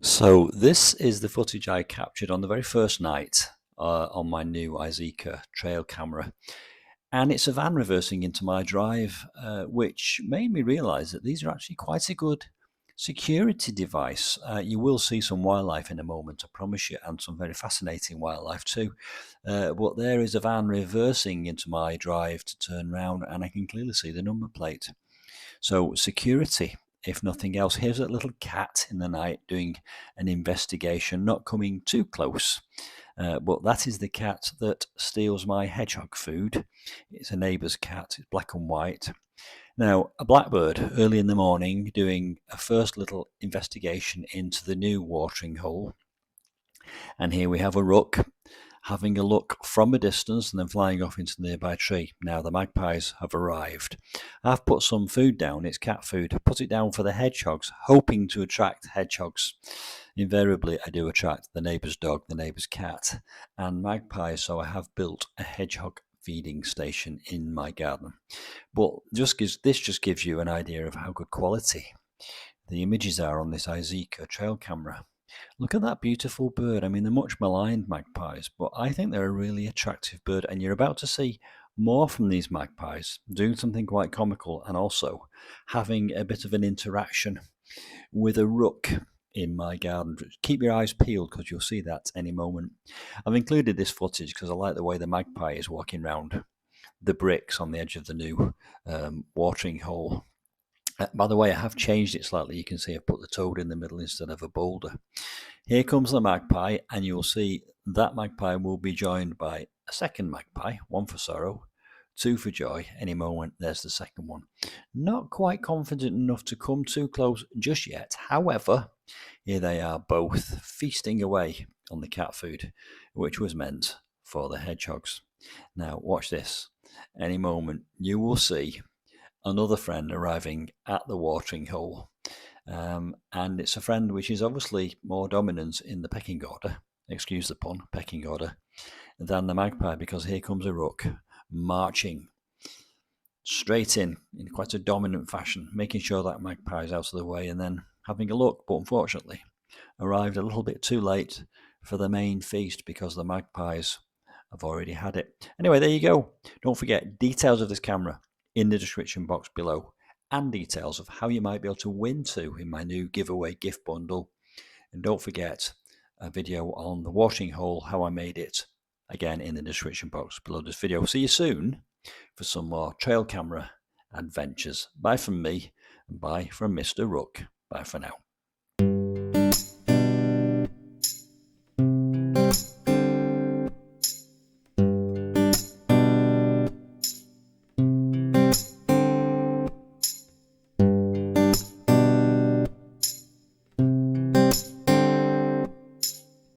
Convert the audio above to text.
So this is the footage I captured on the very first night on my new Izeeka trail camera. And it's a van reversing into my drive, which made me realise that these are actually quite a good security device. You will see some wildlife in a moment, I promise you, and some very fascinating wildlife too. But there is a van reversing into my drive to turn round, and I can clearly see the number plate. So security, if nothing else. Here's a little cat in the night doing an investigation, not coming too close. But that is the cat that steals my hedgehog food. It's a neighbour's cat, it's black and white. Now, a blackbird early in the morning doing a first little investigation into the new watering hole. And here we have a rook having a look from a distance and then flying off into the nearby tree. Now the magpies have arrived. I've put some food down, it's cat food. I put it down for the hedgehogs, hoping to attract hedgehogs. Invariably, I do attract the neighbour's dog, the neighbour's cat, and magpies, so I have built a hedgehog feeding station in my garden. But this just gives you an idea of how good quality the images are on this Izeeka trail camera. Look at that beautiful bird. I mean, they're much maligned magpies, but I think they're a really attractive bird, and you're about to see more from these magpies doing something quite comical and also having a bit of an interaction with a rook in my garden. Keep your eyes peeled because you'll see that any moment. I've included this footage because I like the way the magpie is walking around the bricks on the edge of the new watering hole. By the way, I have changed it slightly. You can see I've put the toad in the middle instead of a boulder. Here comes the magpie, and you'll see that magpie will be joined by a second magpie, one for sorrow, two for joy. Any moment, there's the second one. Not quite confident enough to come too close just yet. However, here they are both feasting away on the cat food, which was meant for the hedgehogs. Now, watch this. Any moment, you will see another friend arriving at the watering hole. And it's a friend which is obviously more dominant in the pecking order, excuse the pun, pecking order, than the magpie, because here comes a rook marching straight in quite a dominant fashion, making sure that magpie is out of the way and then having a look, but unfortunately arrived a little bit too late for the main feast because the magpies have already had it. Anyway, there you go. Don't forget, details of this camera in the description box below, and details of how you might be able to win two in my new giveaway gift bundle. And don't forget a video on the washing hole, how I made it, again in the description box below this video. See you soon for some more trail camera adventures. Bye from me, and bye from Mr. Rook. Bye for now.